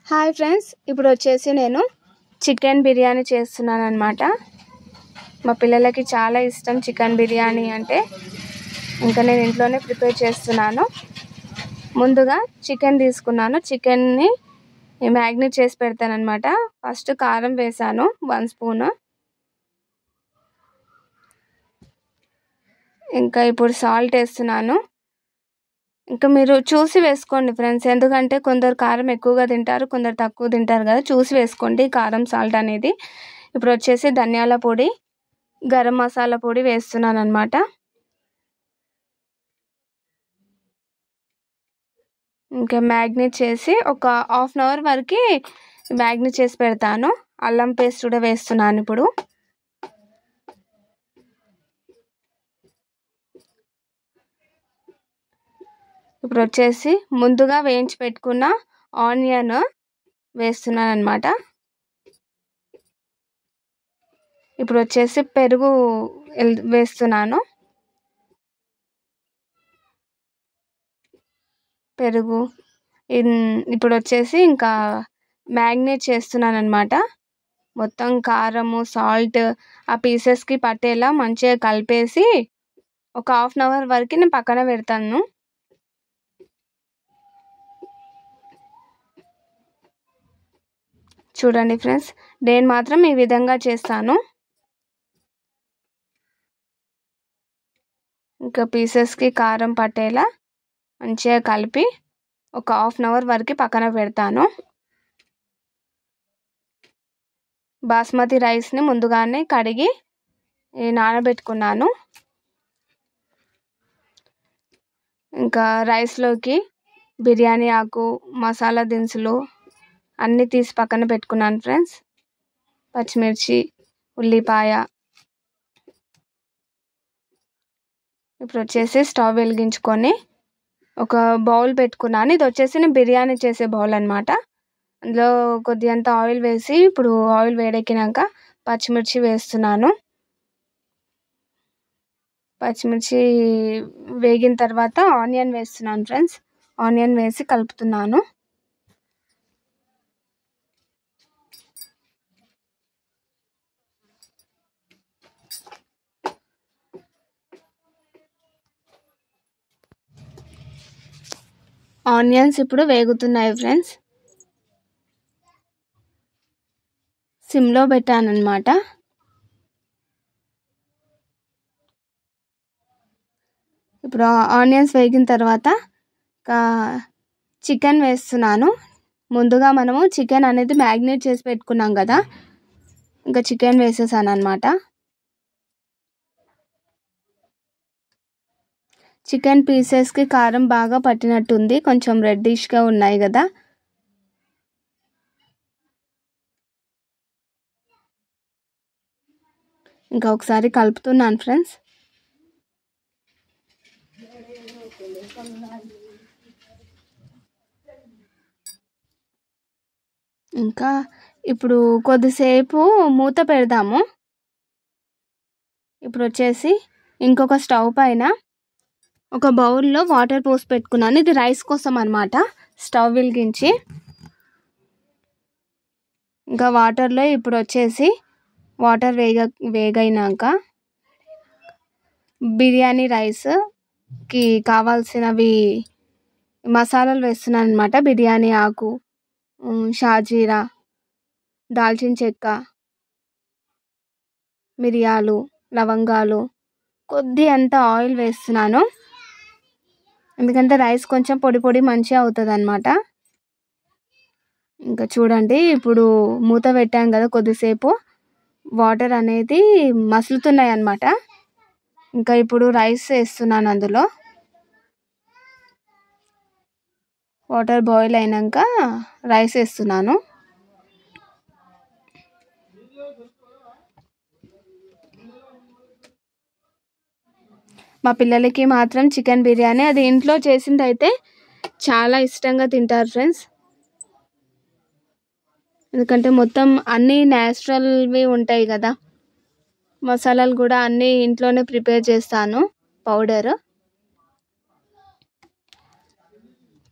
Hi friends, ఇప్పుడు వచ్చేసి నేను చికెన్ బిర్యానీ చేస్తున్నాను అన్నమాట. మా పిల్లలకి చాలా ఇష్టం చికెన్ బిర్యానీ అంటే. ఇంకా నేను ఇంట్లోనే ప్రిపేర్ చేస్తున్నాను. ముందుగా చికెన్ తీసుకున్నాను. చికెన్ని మ్యాగ్నేట్ చేసి పెడతాను అన్నమాట. ఫస్ట్ కారం వేసాను 1 స్పూన్. ఇంకా ఇప్పుడు సాల్ట్ వేస్తున్నాను. ఇంకా మీరు చూసి వేసుకోండి ఫ్రెండ్స్, ఎందుకంటే కొందరు కారం ఎక్కువగా తింటారు, కొందరు తక్కువ తింటారు కదా, చూసి వేసుకోండి కారం సాల్ట్ అనేది. ఇప్పుడు వచ్చేసి ధనియాల పొడి, గరం మసాలా పొడి వేస్తున్నాను అన్నమాట. ఇంకా మ్యాగ్నేట్ చేసి ఒక హాఫ్ అన్ అవర్ వరకు మ్యాగ్నేట్ చేసి పెడతాను. అల్లం పేస్ట్ కూడా వేస్తున్నాను ఇప్పుడు. ఇప్పుడు వచ్చేసి ముందుగా వేయించి పెట్టుకున్న ఆనియన్ వేస్తున్నాను అన్నమాట. ఇప్పుడు వచ్చేసి పెరుగు వేస్తున్నాను. పెరుగు ఇప్పుడు వచ్చేసి ఇంకా మ్యాగ్నేట్ చేస్తున్నాను అన్నమాట. మొత్తం కారము సాల్ట్ ఆ పీసెస్కి పట్టేలా మంచిగా కలిపేసి ఒక హాఫ్ అన్ అవర్ వరకు నేను పక్కన పెడతాను. చూడండి ఫ్రెండ్స్, నేను మాత్రం ఈ విధంగా చేస్తాను. ఇంకా పీసెస్కి కారం పట్టేలా మంచిగా కలిపి ఒక హాఫ్ అన్ అవర్ వరకు పక్కన పెడతాను. బాస్మతి రైస్ని ముందుగానే కడిగి నానబెట్టుకున్నాను. ఇంకా రైస్లోకి బిర్యానీ ఆకు, మసాలా దినుసులు అన్నీ తీసి పక్కన పెట్టుకున్నాను ఫ్రెండ్స్. పచ్చిమిర్చి, ఉల్లిపాయ. ఇప్పుడు వచ్చేసి స్టవ్ వెలిగించుకొని ఒక బౌల్ పెట్టుకున్నాను. ఇది వచ్చేసి నేను బిర్యానీ చేసే బౌల్ అన్నమాట. అందులో కొద్దిగంత ఆయిల్ వేసి ఇప్పుడు ఆయిల్ వేడెక్కినాక పచ్చిమిర్చి వేస్తున్నాను. పచ్చిమిర్చి వేగిన తర్వాత ఆనియన్ వేస్తున్నాను ఫ్రెండ్స్. ఆనియన్ వేసి కలుపుతున్నాను. ఆనియన్స్ ఇప్పుడు వేగుతున్నాయి ఫ్రెండ్స్. సిమ్లో పెట్టాను అన్నమాట. ఇప్పుడు ఆనియన్స్ వేగిన తర్వాత చికెన్ వేస్తున్నాను. ముందుగా మనము చికెన్ అనేది మ్యాగ్నేట్ చేసి పెట్టుకున్నాం కదా, ఇంకా చికెన్ వేసేసాను అన్నమాట. చికెన్ పీసెస్కి కారం బాగా పట్టినట్టుంది, కొంచెం రెడ్డిష్గా ఉన్నాయి కదా. ఇంకా ఒకసారి కలుపుతున్నాను ఫ్రెండ్స్. ఇంకా ఇప్పుడు కొద్దిసేపు మూత పెడదాము. ఇప్పుడు వచ్చేసి ఇంకొక స్టవ్ పైన ఒక బౌల్లో వాటర్ పోసి పెట్టుకున్నాను. ఇది రైస్ కోసం అన్నమాట. స్టవ్ వెలిగించి ఇంకా వాటర్లో ఇప్పుడు వచ్చేసి వాటర్ వేగైనాక బిర్యానీ రైస్కి కావాల్సినవి మసాలాలు వేస్తున్నాను అన్నమాట. బిర్యానీ ఆకు, షాజీరా, దాల్చిన చెక్క, మిరియాలు, లవంగాలు, కొద్ది అంత ఆయిల్ వేస్తున్నాను. ఎందుకంటే రైస్ కొంచెం పొడి పొడి మంచిగా అవుతుంది అన్నమాట. ఇంకా చూడండి, ఇప్పుడు మూత పెట్టాం కదా, కొద్దిసేపు వాటర్ అనేది మసులుతున్నాయి అన్నమాట. ఇంకా ఇప్పుడు రైస్ వేస్తున్నాను. అందులో వాటర్ బాయిల్ అయినాక రైస్ వేస్తున్నాను. మా పిల్లలకి మాత్రం చికెన్ బిర్యానీ అది ఇంట్లో చేసింది అయితే చాలా ఇష్టంగా తింటారు ఫ్రెండ్స్. ఎందుకంటే మొత్తం అన్నీ న్యాచురల్వి ఉంటాయి కదా, మసాలాలు కూడా అన్నీ ఇంట్లోనే ప్రిపేర్ చేస్తాను. పౌడర్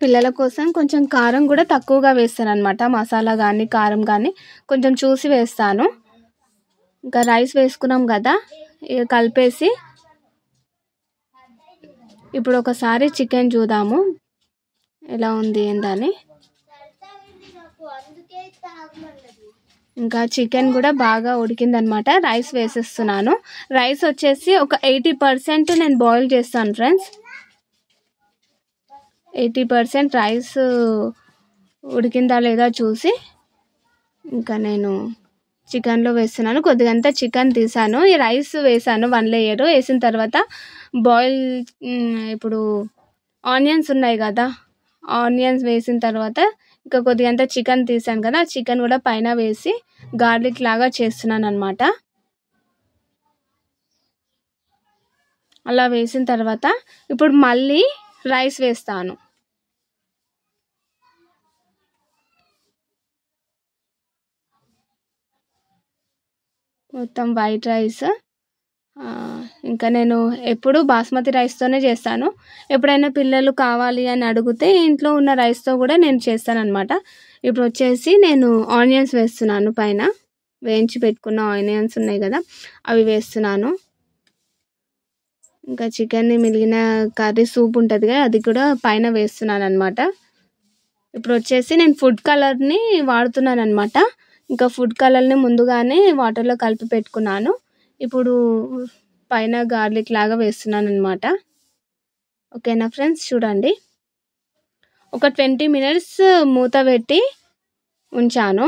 పిల్లల కోసం కొంచెం కారం కూడా తక్కువగా వేస్తాను అనమాట. మసాలా కానీ కారం కానీ కొంచెం చూసి వేస్తాను. ఇంకా రైస్ వేసుకున్నాం కదా, ఇక కలిపేసి ఇప్పుడు ఒకసారి చికెన్ చూద్దాము ఎలా ఉంది ఏందని. ఇంకా చికెన్ కూడా బాగా ఉడికిందనమాట. రైస్ వేసేస్తున్నాను. రైస్ వచ్చేసి ఒక 80% నేను బాయిల్ చేస్తాను ఫ్రెండ్స్. 80% రైస్ ఉడికిందా లేదా చూసి ఇంకా నేను చికెన్లో వేస్తున్నాను. కొద్దిగంతా చికెన్ తీసాను, ఈ రైస్ వేసాను 1 లేయర్ వేసిన తర్వాత బాయిల్ ఇప్పుడు ఆనియన్స్ ఉన్నాయి కదా, ఆనియన్స్ వేసిన తర్వాత ఇంకా కొద్దిగంతా చికెన్ తీసాను కదా, చికెన్ కూడా పైన వేసి గార్లిక్ లాగా చేస్తున్నాను అనమాట. అలా వేసిన తర్వాత ఇప్పుడు మళ్ళీ రైస్ వేస్తాను. మొత్తం వైట్ రైస్. ఇంకా నేను ఎప్పుడు బాస్మతి రైస్తోనే చేస్తాను. ఎప్పుడైనా పిల్లలు కావాలి అని అడిగితే ఇంట్లో ఉన్న రైస్తో కూడా నేను చేస్తాను అనమాట. ఇప్పుడు వచ్చేసి నేను ఆనియన్స్ వేస్తున్నాను. పైన వేయించి పెట్టుకున్న ఆనియన్స్ ఉన్నాయి కదా, అవి వేస్తున్నాను. ఇంకా చికెన్ని మిగిలిన కర్రీ సూప్ ఉంటుంది కదా, అది కూడా పైన వేస్తున్నాను అనమాట. ఇప్పుడు వచ్చేసి నేను ఫుడ్ కలర్ని వాడుతున్నాను అనమాట. ఇంకా ఫుడ్ కలర్ని ముందుగానే వాటర్లో కలిపి పెట్టుకున్నాను. ఇప్పుడు పైన గార్లిక్ లాగా వేస్తున్నాను అనమాట. ఓకేనా ఫ్రెండ్స్, చూడండి. ఒక 20 minutes మూత పెట్టి ఉంచాను.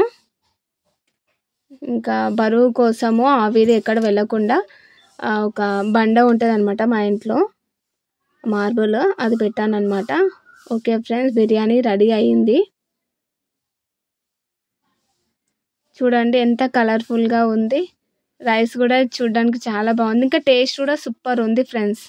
ఇంకా బరువు కోసము ఆవిరి ఎక్కడ వెళ్ళకుండా ఒక బండ ఉంటుంది అనమాట మా ఇంట్లో, మార్బుల్, అది పెట్టాను అనమాట. ఓకే ఫ్రెండ్స్, బిర్యానీ రెడీ అయ్యింది. చూడండి ఎంత కలర్ఫుల్గా ఉంది. రైస్ కూడా చూడడానికి చాలా బాగుంది. ఇంకా టేస్ట్ కూడా సూపర్ ఉంది ఫ్రెండ్స్.